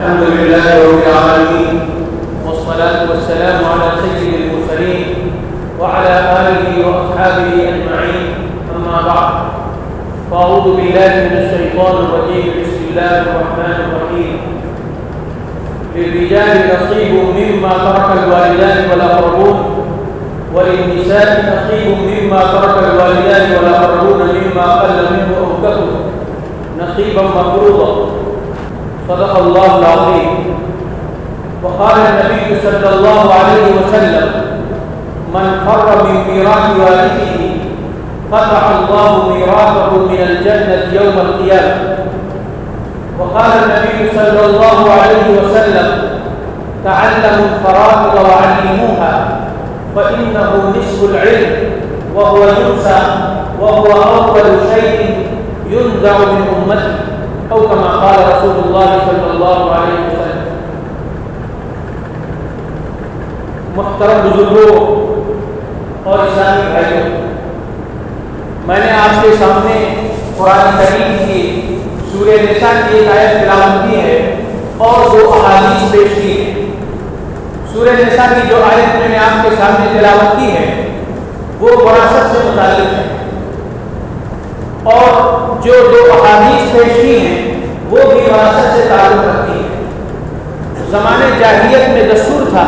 الحمد لله رب العالمين والصلاة والسلام على سيد المرسلين وعلى آله وأصحابه أجمعين أما بعد فأعوذ بالله من الشيطان الرجيم بسم الله الرحمن الرحيم للرجال نصيب مما ترك الوالدان والأقربون وللنساء نصيب مما ترك الوالدان والأقربون مما قل منه أو كثر نصيبا مفروضا صدق الله العظيم. وقال النبي صلى الله عليه وسلم من فر من ميراث والده قطع الله ميراثه من الجنة يوم القيامة. وقال النبي صلى الله عليه وسلم تعلموا الفرائض وعلموها فإنه نصف العلم وهو ينسى وهو أول شيء ينزع من أمتي او كما قال رسول اللہ صلی اللہ علیہ وسلم. محترم بزرگوں اور اسلامی بھائیوں، میں نے آپ کے سامنے قرآن کریم کی سورہ نساء کی ایک آیت تلاوت کی ہے اور دو احادیث پیش کی ہے. سورہ نساء کی جو آیت میں نے آپ کے سامنے تلاوت کی ہے وہ وراثت سے متعلق ہے اور جو دو احادیث پیش کی ہیں وہ بھی وراثت سے تعلق رکھتی ہے. زمانے جاہلیت میں دستور تھا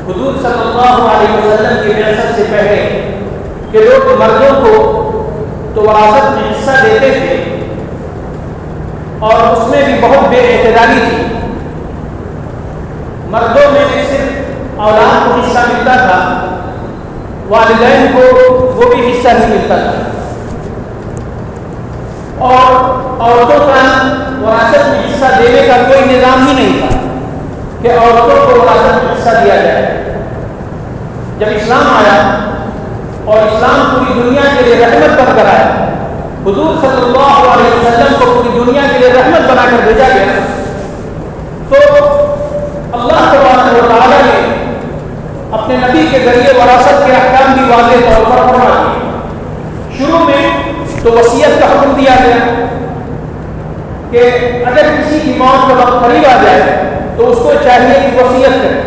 حضور صلی اللہ علیہ وسلم کی بعثت سے پہلے کہ لوگ مردوں کو تو وراثت میں حصہ دیتے تھے اور اس میں بھی بہت بے اعتدالی تھی. مردوں میں صرف اولاد کو حصہ ملتا تھا، والدین کو وہ بھی حصہ نہیں ملتا تھا. اور عورتوں کا وراثت میں حصہ دینے کا کوئی نظام ہی نہیں تھا کہ عورتوں کو وراثت میں حصہ دیا جائے. جب اسلام آیا اور اسلام پوری دنیا کے لیے رحمت بن کر آیا، حضور صلی اللہ علیہ وسلم کو پوری دنیا کے لیے رحمت بنا کر بھیجا گیا، تو اللہ تبارک و تعالیٰ نے اپنے نبی کے ذریعے وراثت کے احکام بھی واضح طور پر فرما دیے. شروع میں تو وصیت کا حکم دیا گیا کہ اگر کسی کی موت کا وقت قریب آ جائے تو اس کو چاہیے کہ وصیت کرے.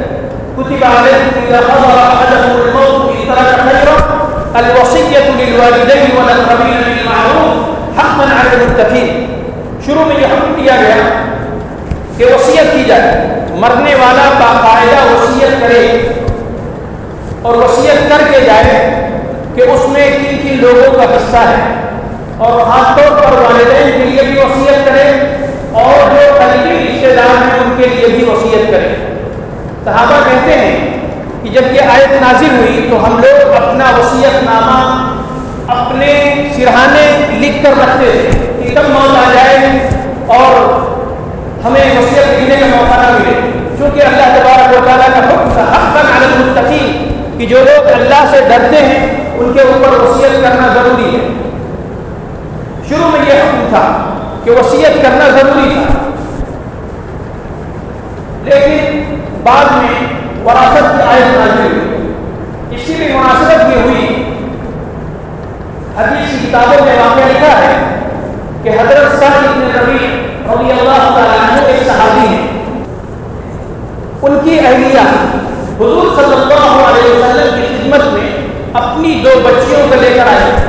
کتب علیکم اذا حضر احدکم الموت ان ترک خیرا الوصیۃ للوالدین والاقربین بالمعروف حقا علی المتقین. شروع میں یہ حکم دیا گیا کہ وصیت کی جائے، مرنے والا باقاعدہ وصیت کرے اور وصیت کر کے جائے کہ اس میں کن کن لوگوں کا حصہ ہے، اور خاص طور پر والدین کے لیے بھی وصیت کرے اور جو قریبی رشتے دار ہیں ان کے لیے بھی وصیت کرے. صحابہ کہتے ہیں کہ جب یہ آیت نازل ہوئی تو ہم لوگ اپنا وصیت نامہ اپنے سرہانے لکھ کر رکھتے تھے کہ کب موت آ جائے اور ہمیں وصیت لکھنے کا موقع نہ ملے. چونکہ اللہ تبارک و تعالیٰ کا حکم تھا حقا علی المتقین کہ جو لوگ اللہ سے ڈرتے ہیں ان کے اوپر وصیت کرنا ضروری ہے. شروع میں یہ حکم تھا کہ وصیت کرنا ضروری تھا، لیکن بعد میں وراثت کی آیت نازل ہوئی. اس کی بھی مناسبت یہ ہوئی، حدیث کی کتابوں میں واقعہ لکھا ہے کہ حضرت سعد بن ربیع رضی اللہ تعالیٰ عنہ ایک صحابی ہیں. ان کی اہلیہ حضور صلی اللہ علیہ وسلم کی خدمت میں اپنی دو بچیوں کو لے کر آئی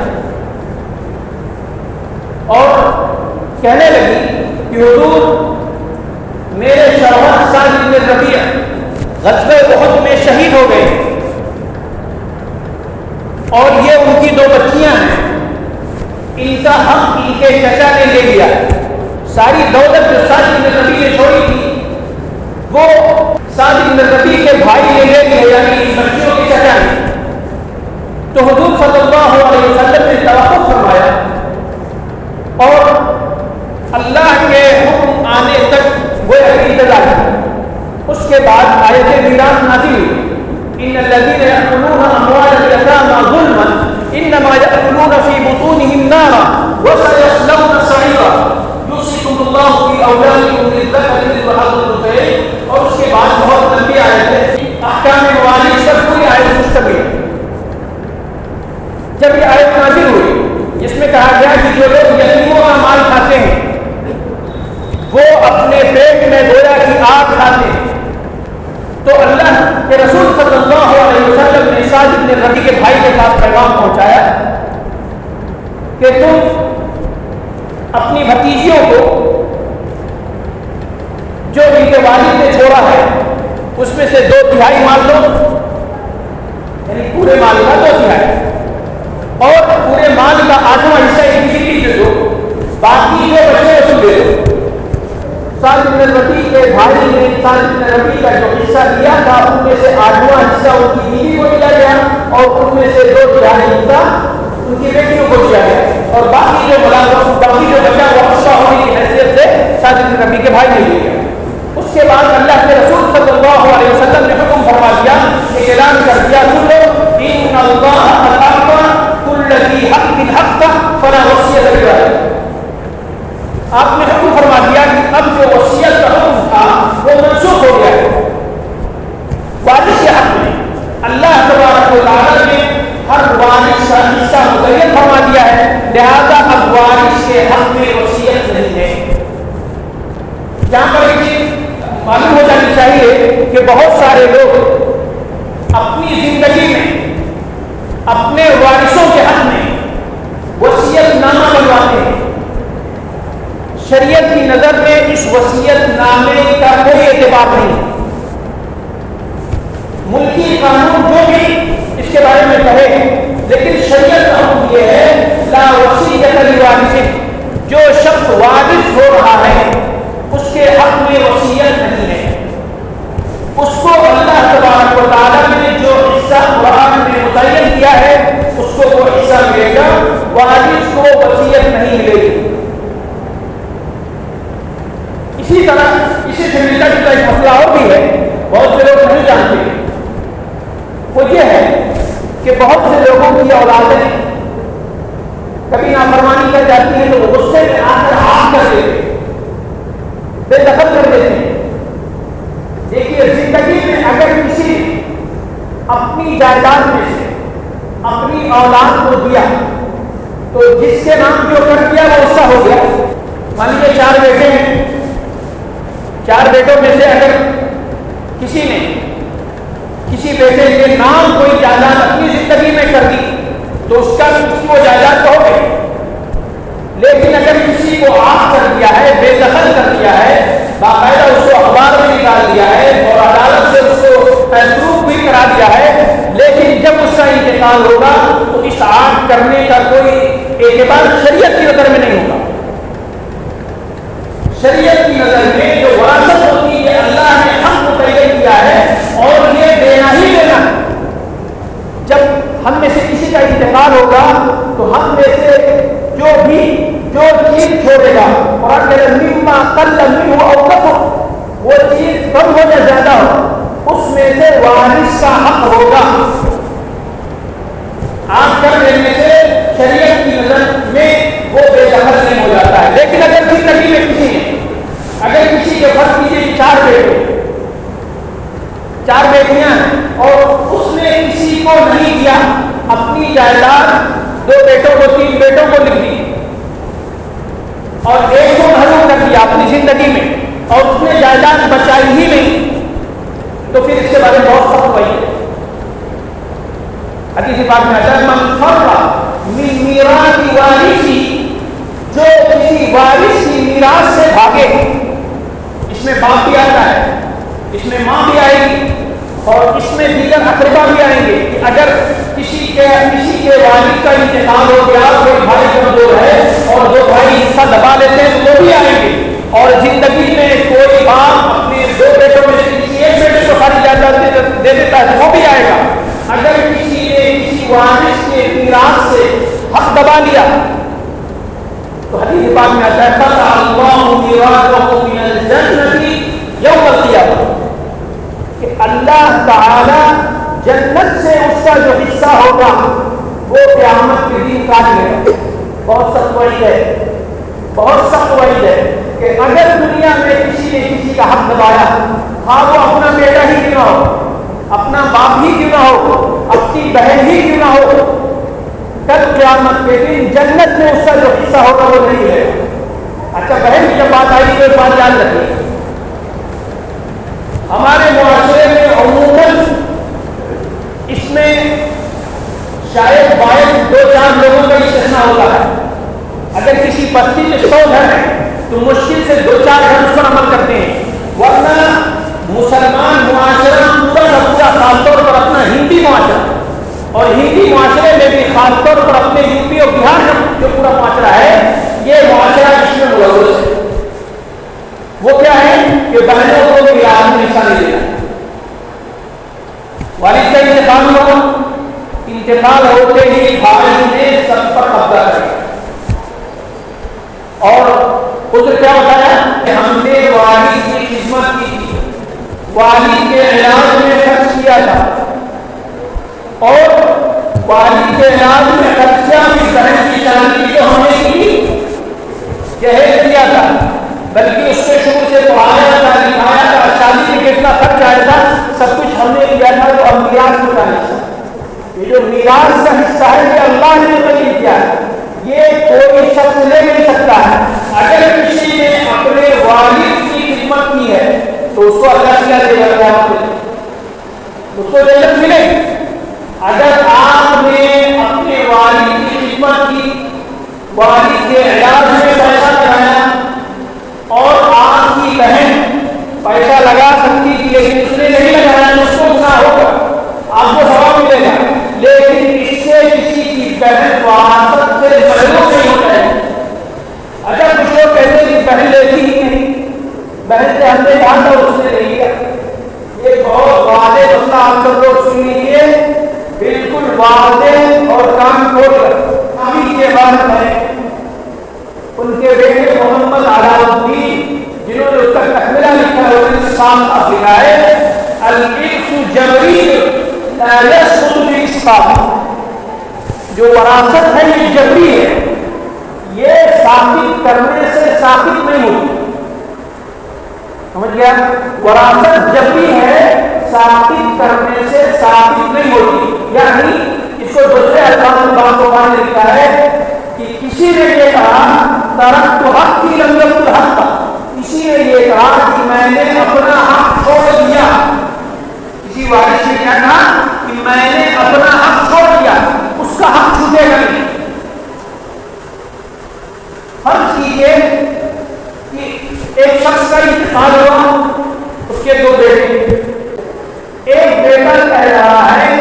اور کہنے لگی کہ حضور میرے شوہر سعد بن ربیع غزوہ احد میں شہید ہو گئے اور یہ ان کی دو بچیاں ہیں، ان کا حق ان کے چچا نے لے لیا. ساری دولت جو سعد بن ربیع نے چھوڑی تھی وہ سعد بن ربیع کے بھائی نے لے لیا، یعنی بچیوں کے چچا نے. تو حضور صلی اللہ علیہ وسلم نے توقف فرمایا اور اللہ کے حکم آنے تک وہ انتظار کیا. اس کے بعد آیت میراث نازل ہوئی ان الذين يأكلون اموال اليتامى ظلما انما يأكلون في بطونهم نارا وسيصلون سعيرا يوصيكم الله في اولادكم للذكر مثل حظ الانثيين. اور اس کے بعد بہت لمبی آیت ہے، احکام موالید پر پوری آیت مشتمل. جب یہ آیت نازل ہوئی جس میں کہا گیا کہ جو لوگ یتیموں کا مال کھاتے ہیں وہ اپنے پیٹ میں گویا کہ تم اپنی بھتیجیوں کو جو ان کے والد نے چھوڑا ہے اس میں سے 2/3 مال دو، یعنی پورے مال کا 2/3، اور پورے مال کا 8واں حصہ ان کی بیوی دے دو، باقی جو بچے تم دے دو۔ سعد بن ربیع کے بھائی نے سعد بن ربیع کا جو حصہ دیا تھا ان میں سے 8واں حصہ ان کی بیوی کو دیا گیا، اور ان میں سے 2/3 حصہ ان کی بیٹیوں کو دیا گیا، اور باقی جو بچہ وہ حصہ ہونے کی حیثیت سے سعد بن ربیع کے بھائی نے دیا۔ اس کے بعد اللہ کے رسول صلی اللہ علیہ وسلم نے حکم فرما دیا، اعلان کر دیا، سن لو، ان اللہ اعطى كل ذي حق حقه فلا وصیۃ لوارث۔ آپ نے حکم فرما دیا کہ اب جو وصیت کا حکم تھا وہ منسوخ ہو گیا ہے، وارث کے حق میں اللہ تبارک و تعالی نے ہر وارث کا حصہ متعین فرما دیا ہے، لہذا اب وارث کے حق میں وصیت نہیں ہے۔ یہاں پر ایک چیز معلوم ہو جانی چاہیے کہ بہت سارے لوگ اپنی زندگی میں اپنے وارثوں کے حق میں وصیت نامہ بنواتے ہیں۔ شریعت کی نظر میں اس وصیت نامے کا کوئی اعتبار نہیں، ملکی قانون جو بھی اس کے بارے میں کہے، لیکن شریعت کا حکم یہ ہے لا وصیۃ لوارث، جو شخص وارث ہو رہا ہے اس کے حق میں وصیت نہیں ہے، اس کو اللہ تبارک و تعالیٰ نے جو حصہ قرآن میں متعین کیا ہے اس کو وہ حصہ ملے گا، وارث کو وصیت نہیں ملے گی۔ اسی طرح اسی سے ملتا جلتا ایک مسئلہ اور بھی ہے، بہت سے لوگ نہیں جانتے، وہ یہ ہے کہ بہت سے لوگوں کی اولادیں کبھی نافرمانی کر جاتی ہیں تو وہ غصے میں آ کر ہاتھ کر دیتے ہیں، بے دخل کر دیتے ہیں۔ دیکھیے، زندگی میں اگر کسی اپنی جائیداد میں سے اپنی اولاد کو دیا تو جس کے نام جو کر دیا وہ اس کا ہو گیا۔ مان لیجیے 4 بیٹے ہیں، 4 بیٹوں میں سے اگر کسی نے کسی بیٹے کے نام کوئی جائیداد اپنی زندگی میں کر دی تو اس کی وہ جائیداد تو ہو گئی، لیکن اگر کسی کو عاق کر دیا ہے، بے دخل کر دیا ہے، باقاعدہ اس کو اخبار میں نکال دیا ہے اور عدالت سے اس کو پروف بھی کرا دیا ہے، لیکن جب اس کا انتقال ہوگا تو اس عاق کرنے کا کوئی اعتبار شریعت کی نظر میں نہیں ہوگا۔ شریعت کی نظر میں جو وراثت ہوتی ہے اللہ نے حق متعین کیا ہے اور یہ دینا ہی دینا۔ جب ہم میں سے کسی کا انتقال ہوگا تو ہم میں سے جو چیز چھوڑے گا، قرآن کہتا ہے مما قل منه او كثر، وہ چیز کم ہو یا زیادہ ہو اس میں سے وارث کا حق ہوگا۔ آپ کر دینے سے شریعت کی نظر میں وہ بے دخل نہیں ہو جاتا ہے، لیکن اگر زندگی میں کسی نے اگر کسی کے فرض کیجیے 4 بیٹے 4 بیٹیاں ہیں اور اس نے کسی کو نہیں دیا، اپنی جائیداد 2 بیٹوں کو 3 بیٹوں کو لکھ دی اور ایک کو محروم کر دیا اپنی زندگی میں اور اس نے جائیداد بچائی ہی نہیں، تو پھر اس کے بارے میں بہت سخت ہوئی ہے۔ حدیث پاک میں آتا ہے من فرّ من میراث وارثی، جو کسی وارث کی میراث سے بھاگے، اس میں باپ بھی آتا ہے، اس میں ماں بھی آئے گی اور اس میں دیگر اقربا بھی آئیں گے۔ اگر کسی کے والد کا انتقال ہو گیا، کوئی بھائی کمزور ہے اور 2 بھائی حصہ دبا لیتے ہیں تو وہ بھی آئیں گے، اور زندگی میں کوئی باپ اپنے 2 بیٹوں میں سے کسی ایک بیٹے کو خالی جائیداد دے دیتا ہے تو وہ بھی آئے گا۔ اگر کسی نے کسی وارث کے میراث سے حق دبا لیا تو حدیث پاک میں آتا ہے قطع اللہ میراثہ من الجنۃ یوم القیامہ، کہ اللہ تعالی جنت سے اس کا جو حصہ ہوگا وہ قیامت کے دن کاٹ لے گا۔ بہت سخت وعید ہے، بہت سخت وعید ہے کہ اگر دنیا میں کسی نے کسی کا حق دبایا، ہاں وہ اپنا بیٹا ہی کیوں نہ ہو، اپنا باپ ہی کیوں نہ ہو، اپنی بہن ہی کیوں نہ ہو، کل قیامت کے دن جنت میں اس کا جو حصہ ہوگا وہ نہیں ہے۔ اچھا، بہن کی جب بات آئی تو ایک بات یاد رکھیے، ہمارے معاشرے میں عموماً اس میں شاید 2-4 لوگوں کا استثناء ہوتا ہے، اگر کسی بستی میں 100 گھر ہیں تو مشکل سے 2-4 گھر اس پر عمل کرتے ہیں، ورنہ مسلمان معاشرہ پورا کا پورا خاص طور پر اپنا ہندی معاشرہ، اور ہندی معاشرے میں بھی خاص طور پر اپنے یو پی اور بہار کا جو پورا معاشرہ ہے، یہ معاشرہ اس میں ملوث ہے۔ وہ کیا ہے کہ بہنوں کو میراث میں حصہ نہیں دینا۔ والد کا انتقال ہوا، انتقال ہوتے ہی بھائی نے سب پر قبضہ کیا، اور عذر کیا بتایا کہ ہم نے والد کی خدمت کی تھی، والد کے علاج میں خرچ کیا تھا، اور والد کے علاج میں خرچہ بھی بہن کی شادی کو ہم نے کی جہیز دیا تھا، بلکہ اس کے شروع سے پڑھایا تھا، لکھایا تھا، شادی میں کتنا خرچ آیا تھا سب کچھ ہم نے کیا تھا، تو ہم میراث میں کا حصہ، یہ جو میراث کا حصہ ہے یہ اللہ نے مقرر کیا ہے، یہ کوئی شخص لے نہیں سکتا ہے۔ اگر کسی نے اپنے والد کی خدمت کی ہے تو اس کو اللہ کیا دے گا، اس کو جنت ملے گی۔ اگر آپ نے اپنے والد کی خدمت کی، والد کے علاج میں پیسہ لگایا، اور آپ کی بہن پیسہ لگا سکتی تھی لیکن اس نے نہیں لگایا تو اس کو گناہ ہوگا، آپ کو ثواب ملے گا، لیکن اس سے کسی کی بہن وراثت سے محروم نہیں ہو جائے گی۔ اچھا کچھ لوگ کہتے ہیں کہ بہن لیتی ہی نہیں، بہن سے ہم نے کہا تھا اس نے نہیں لیا، یہ بہت واضح مسئلہ آپ سب لوگ سن لیجیے، بالکل واضح اور کام کھول کر۔ ابھی کے بعد میں ان کے بیٹے محمد علاؤالدین جنہوں نے اس کا تکملہ لکھا ہے، انہوں نے صاف لکھا ہے الارث جبری لا يسقط باسقاط، جو وراثت ہے یہ جبری ہے، یہ ثابت کرنے سے ثابت نہیں ہوتی، سمجھ گیا؟ وراثت جبری ہے، ثابت کرنے سے ثابت نہیں ہوتی، یعنی اس کو دوسرے الفاظ میں بابا نے لکھا ہے کہ کسی نے یہ کہا ترکت حقی لم یکن حقا، کسی نے یہ کہا کہ میں نے اپنا حق چھوڑ دیا، کسی وارث نے کیا کہا کہ میں نے اپنا حق چھوڑ دیا، اس کا حق چھوٹے گا نہیں۔ فرض کیجیے کہ ایک شخص کا انتقال ہوا، اس کے 2 بیٹے، ایک بیٹا کہہ رہا ہے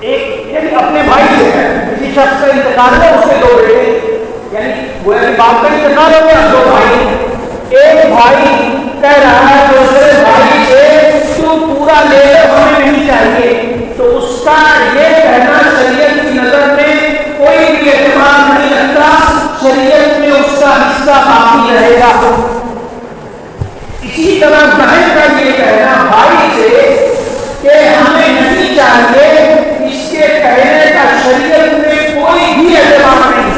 ایک اپنے بھائی سے ہے، کسی شخص کا انتقال ہے، اس کے 2 بیٹے، یعنی وہ باپ کا انتقال ہو گیا، 2 بھائی، ایک بھائی کہہ رہا ہے دوسرے بھائی سے تو پورا لے لو ہمیں نہیں چاہیے، تو اس کا یہ کہنا شریعت کی نظر میں کوئی بھی اعتبار نہیں رکھتا، شریعت میں اس کا حصہ باقی رہے گا۔ اسی طرح بہن کا یہ کہنا بھائی سے کہ ہمیں نہیں چاہیے، اس کے کہنے کا شریعت میں کوئی بھی اعتبار نہیں۔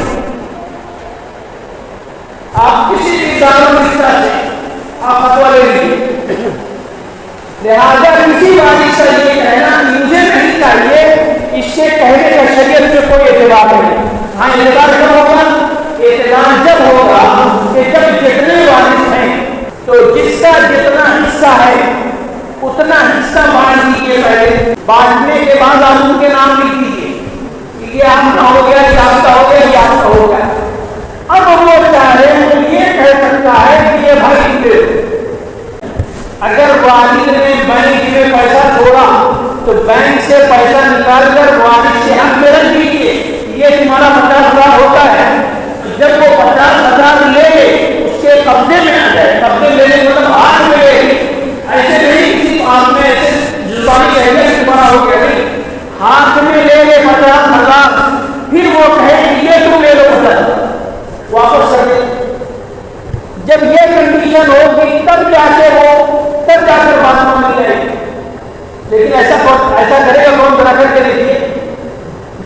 آپ کسی بھی دارالفتا سے آپ فتویٰ لے لیجیے، لہذا کسی وارث کا یہ کہنا مجھے نہیں چاہیے، اس کے کہنے کا شریعت میں کوئی اعتبار نہیں۔ ہاں اعتبار کب ہوگا؟ اعتبار جب ہوگا کہ جب جتنے وارث ہیں تو جس کا جتنا حصہ ہے اتنا حصہ بانٹ دیجیے، پہلے بانٹنے کے بعد آپ ان کے نام لکھ دیجیے کہ یہ آپ کا ہو گیا، یہ آپ کا ہو گیا، یہ آپ کا ہو گیا۔ اب وہ چاہے تو یہ کہہ سکتا ہے کہ یہ بھائی دے دو۔ اگر والد نے بینک میں پیسہ چھوڑا تو بینک سے پیسہ نکال کر والد سے حق میں رکھ دیجیے، یہ تمہارا 50,000 ہوتا ہے، جب وہ 50,000 لے اس کے قبضے میں آ جائے، قبضے لینے مطلب ہاتھ میں لے، ایسے نہیں کسی آپ میں ایسے جزبانی کہنے تمہارا ہو گیا، نہیں، ہاتھ میں لے گے 50,000، پھر وہ کہے کہ یہ تم لے لو 50,000 واپس کر دے۔ جب یہ کنڈیشن ہوگی تب جا کے بات مانی جائے گی، لیکن ایسا کرے گا کون؟ بنا کر کے دیکھیے،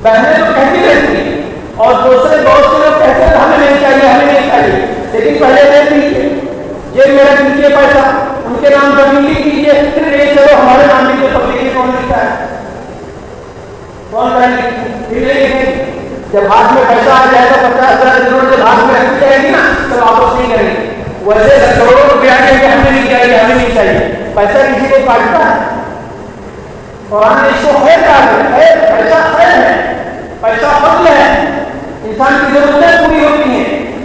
بہنیں تو کہتی رہتی ہیں اور دوسرے بہت سے لوگ کہتے ہیں ہمیں نہیں چاہیے، ہمیں نہیں چاہیے، لیکن پہلے دے دیجیے، جیب میں رکھ دیجیے پیسہ، ان کے نام زمین لکھ دیجیے، پھر نہیں چلو ہمارے نام لکھیے، پبلک میں کون لکھتا ہے؟ کون پھر نہیں لکھیں۔ جب ہاتھ میں پیسہ آ جائے گا 50,000 جب ہاتھ میں رکھی جائے گی نا تو واپس نہیں کریں گے۔ ویسے کروڑوں روپیہ آنے کے ہمیں نہیں چاہیے، ہمیں نہیں چاہیے، پیسہ کسی کو کاٹتا ہے، اور ہم نے اس کو خیر کہا ہے، پیسہ خیر ہے، پیسہ فضل ہے، انسان کی ضرورتیں پوری ہوتی ہیں۔